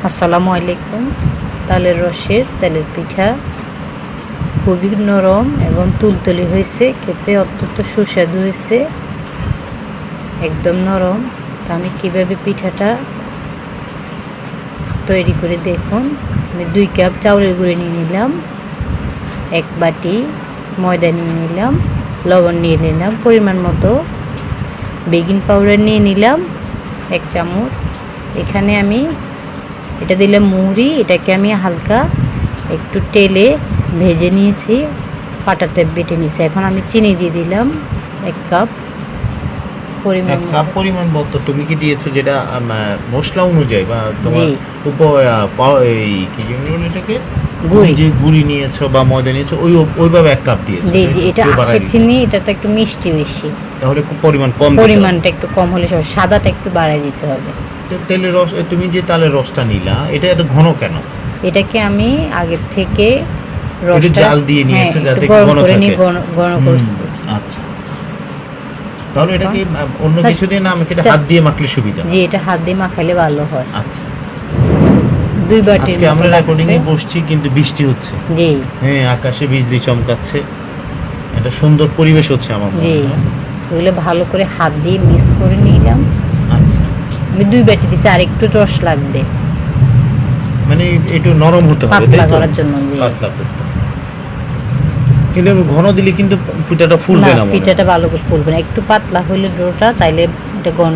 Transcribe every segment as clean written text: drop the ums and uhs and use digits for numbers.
আসসালামু আলাইকুম। তালের রসের তেলের পিঠা খুবই নরম এবং তুলতুলে হয়েছে, খেতে অত্যন্ত সুস্বাদু হয়েছে, একদম নরম। তো আমি কীভাবে পিঠাটা তৈরি করে দেখুন। আমি 2 কাপ চাউলের গুঁড়ো নিয়ে নিলাম, 1 বাটি ময়দা নিয়ে নিলাম, লবণ নিয়ে নিলাম পরিমাণ মতো, বেকিং পাউডার নিয়ে নিলাম 1 চামচ। এখানে আমি এটা দিলাম মুড়ি, এটাকে আমি হালকা একটু তেলে ভেজে নিয়েছি, পাটাতে বেটে নিয়েছি। এখন আমি চিনি দিয়ে দিলাম 1 কাপ পরিমাণ মতো। তুমি কি দিয়েছো যেটা মশলা অনুযায়ী বা তোমার এই কি বলে এটাকে, গুড়ি যে গুড়ি নিয়েছো বা ময়দা নিয়েছো ওইভাবে 1 কাপ দিয়েছো? জি জি, এটা আখের চিনি, এটা তো একটু মিষ্টি বেশি, তাহলে পরিমাণটা একটু কম হলে সাদাটা একটু বাড়ায় দিতে হবে। তেলের রস, তুমি যে তালের রসটা নিলা, এটা এত ঘন কেন? এটাকে আমি আগে থেকে রসটা জাল দিয়ে নিয়েছে যাতে ঘন থাকে, ঘন করছি। আচ্ছা, তাহলে এটা কি অন্য কিছু দিয়ে না, আমি এটা হাত দিয়ে মাখলে সুবিধা? জি, এটা হাত দিয়ে মাখালে ভালো হয়। আচ্ছা, 2 বাটির আজকে আমরা রেকর্ডিং এ বসছি কিন্তু বৃষ্টি হচ্ছে। জি হ্যাঁ, আকাশে বিজলি চমকাচ্ছে, এটা সুন্দর পরিবেশ হচ্ছে আমার মনে হয়। ওগুলো ভালো করে হাত দিয়ে মিক্স করে নিলাম। আচ্ছা, আমি 2 বাটি দিছি, আর একটু রস লাগবে, মানে একটু নরম হতে হবে পাতলা করার জন্য। পাতলা করতে, কিন্তু ঘন দিলে কিন্তু পিঠাটা ফুলবে না, পিঠাটা ভালো করে ফুলবে না। একটু পাতলা হলে ডোটা, তাইলে এটা ঘন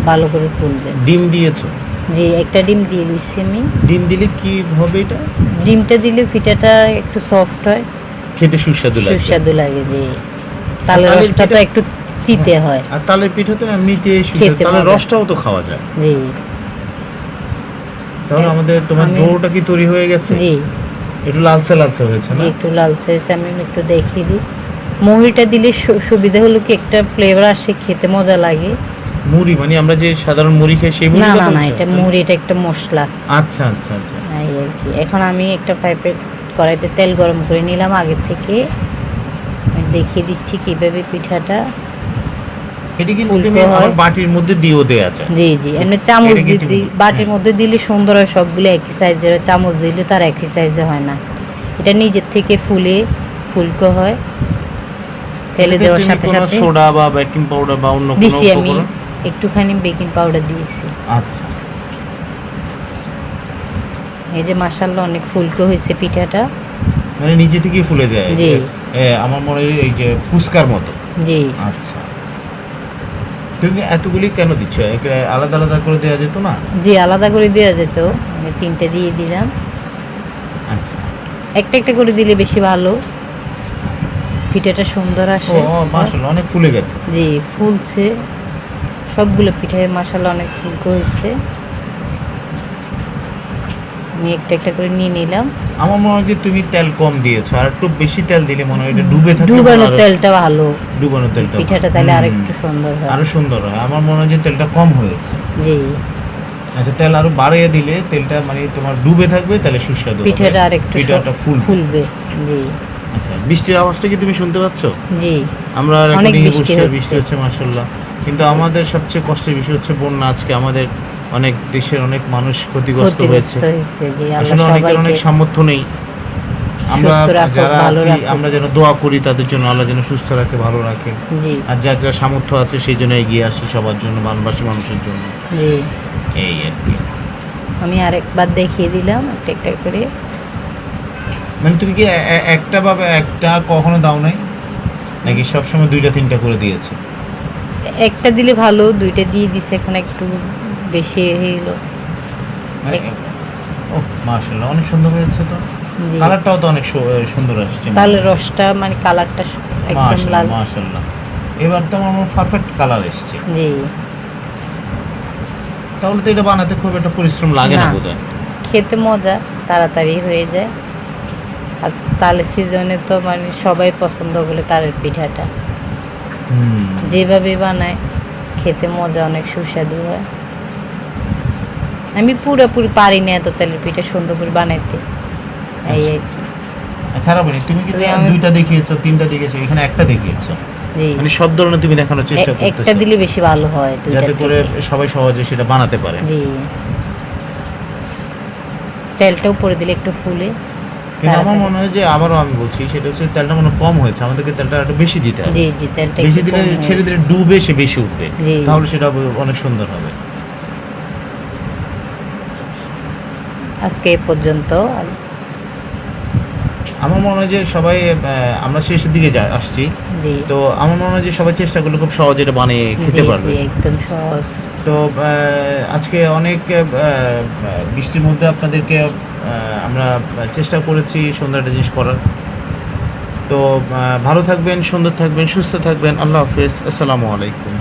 ভালো করে ফুলবে। ডিম দিয়েছো? জি, একটা ডিম দিয়ে দিচ্ছি আমি। ডিম দিলে কি হবে এটা? ডিমটা দিলে পিঠাটা একটু সফট হয়, খেতে সুস্বাদু লাগে। জি, তালের রসটা তো একটু তিতে হয়, আর তালের পিঠা তো এমনিতে সুস্বাদু, তালের রসটাও তো খাওয়া যায়। জি, তাহলে আমাদের তোমার ডোটা কি তৈরি হয়ে গেছে? জি, একটু লালচে লালচে হয়েছে না? একটু লালচে হয়েছে। আমি একটু দেখিয়ে দিই। মুড়িটা দিলে সুবিধা হলো কি, একটা ফ্লেভার আসে, খেতে মজা লাগে। মুড়ি মানে আমরা যে সাধারণ মুড়ি খাই সেই মুড়ি? না, এটা মুড়ি, এটা একটা মশলা। আচ্ছা আচ্ছা আচ্ছা, এই আর কি। এখন আমি একটা কড়াইতে তেল গরম করে নিলাম আগে থেকে। আমি দেখিয়ে দিচ্ছি কিভাবে পিঠাটা। এটা কিন্তু তুমি আমার বাটির মধ্যে দিও দেয়া আছে? জি জি, এমনি চামচ দিয়ে বাটির মধ্যে দিলে সুন্দর হয়, সবগুলো একই সাইজের। চামচ দিলে তার একই সাইজে হয় না, এটা নিজের থেকে ফুলকো হয়। তেলে দেওয়ার সাথে সাথে সোডা বা বেকিং পাউডার বা অন্য কোনো দিছি, আমি একটুখানি বেকিং পাউডার দিয়েছি। আচ্ছা, এই যে মাশাআল্লাহ অনেক ফুলকো হয়েছে পিঠাটা, মানে নিজে থেকেই ফুলে যায়। জি, আমার মনে হয় এই যে ফুসকার মতো। জি। আচ্ছা, তুমি এতগুলি কেন দিচ্ছ? আলাদা আলাদা করে দেওয়া যেত না? জি, আলাদা করে দেওয়া যেত, আমি 3টে দিয়ে দিলাম। আচ্ছা, একটা একটা করে দিলে বেশি ভালো, পিঠাটা সুন্দর আসে। ও মাশাআল্লাহ, অনেক ফুলে গেছে। জি, ফুলছে সবগুলো পিঠায়, মাশাআল্লাহ অনেক ফুলকো হয়েছে। আমি একটা একটা করে নিয়ে নিলাম। আমার মনে হয় যে তুমি তেল কম দিয়েছো, আর একটু বেশি তেল দিলে মনে হয় এটা ডুবে থাকে। ডুবানো তেলটা ভালো, ডুবানো তেলটা পিঠাটা তাহলে আরেকটু সুন্দর হয়, আরো সুন্দর হয়। আমার মনে হয় যে তেলটা কম হয়েছে। জি, আচ্ছা, তেল আরো বাড়িয়ে দিলে তেলটা মানে তোমার ডুবে থাকবে, তাহলে সুস্বাদু হবে, পিঠাটা আরেকটু ফুলবে। জি, আচ্ছা, বৃষ্টির আওয়াজটা কি তুমি শুনতে পাচ্ছ? জি, আমরা অনেক বৃষ্টি হচ্ছে মাশাআল্লাহ। কিন্তু আমাদের সবচেয়ে কষ্টের বিষয় হচ্ছে বন্যা। আজকে আমাদের অনেক দেশের অনেক মানুষ ক্ষতিগ্রস্ত হয়েছে। আসলে অনেকের অনেক সামর্থ্য নেই। আমরা যারা আছি, আমরা যেন দোয়া করি তাদের জন্য, আল্লাহ যেন সুস্থ রাখে, ভালো রাখে। আর যার যা সামর্থ্য আছে সেই জন্য এগিয়ে আসি সবার জন্য, বানবাসী মানুষের জন্য। এই আর কি। আমি আরেকবার দেখিয়ে দিলাম একটা একটা করে। মানে তুমি কি একটা বা একটা কখনো দাও নাই, নাকি সবসময় 2টা 3টা করে দিয়েছো? একটা দিলে ভালো, 2টা দিয়ে দিছে, এখন একটু বেশি হয়ে গেল। ও মাশাআল্লাহ, অনেক সুন্দর হয়েছে তো। কালারটাও তো অনেক সুন্দর আসছে, তালের রসটা মানে কালারটা একদম লাল, মাশাআল্লাহ। এবার তো আমার পারফেক্ট কালার এসেছে। জি, তাহলে তো এটা বানাতে খুব একটা পরিশ্রম লাগে না বোধহয়। খেতে মজা, তাড়াতাড়ি হয়ে যায়। আর তালের সিজনে তো মানে সবাই পছন্দ করে তালের পিঠাটা, যেভাবে বানায় খেতে মজা, অনেক সুস্বাদু হয়। আমি পুরোপুরি পারি না এত তেলের পিঠা সুন্দর করে বানাইতে, এই আর কি। খারাপ হয়নি। তুমি কি 2টা দেখিয়েছো, 3টা দেখিয়েছো, এখানে একটা দেখিয়েছো, মানে সব ধরনের তুমি দেখানোর চেষ্টা করতেছো। একটা দিলে বেশি ভালো হয়, যাতে করে সবাই সহজে সেটা বানাতে পারে। জি, তেলটা উপরে দিলে একটু ফুলে। কিন্তু আমার মনে হয় যে আবারও আমি বলছি সেটা হচ্ছে তেলটা মনে হয় কম হয়েছে, আমাদেরকে তেলটা একটু বেশি দিতে হবে। জি জি, তেলটা বেশি একটু দিলে কম ছেড়ে হয়েছে। দিলে ডুবে সে বেশি উঠবে, জি। তাহলে সেটা অনেক সুন্দর হবে। আজকে এ পর্যন্ত। আমার মনে হয় যে সবাই আমরা শেষের দিকে আসছি, জি তো আমার মনে হয় যে সবাই চেষ্টা করলে খুব সহজে এটা বানিয়ে খেতে জি পারবে। জি, একদম সহজ। তো আজকে অনেক বৃষ্টির মধ্যে আপনাদেরকে আমরা চেষ্টা করেছি সুন্দর একটা জিনিস করার। তো ভালো থাকবেন, সুন্দর থাকবেন, সুস্থ থাকবেন। আল্লাহ হাফেজ, আসসালামু আলাইকুম।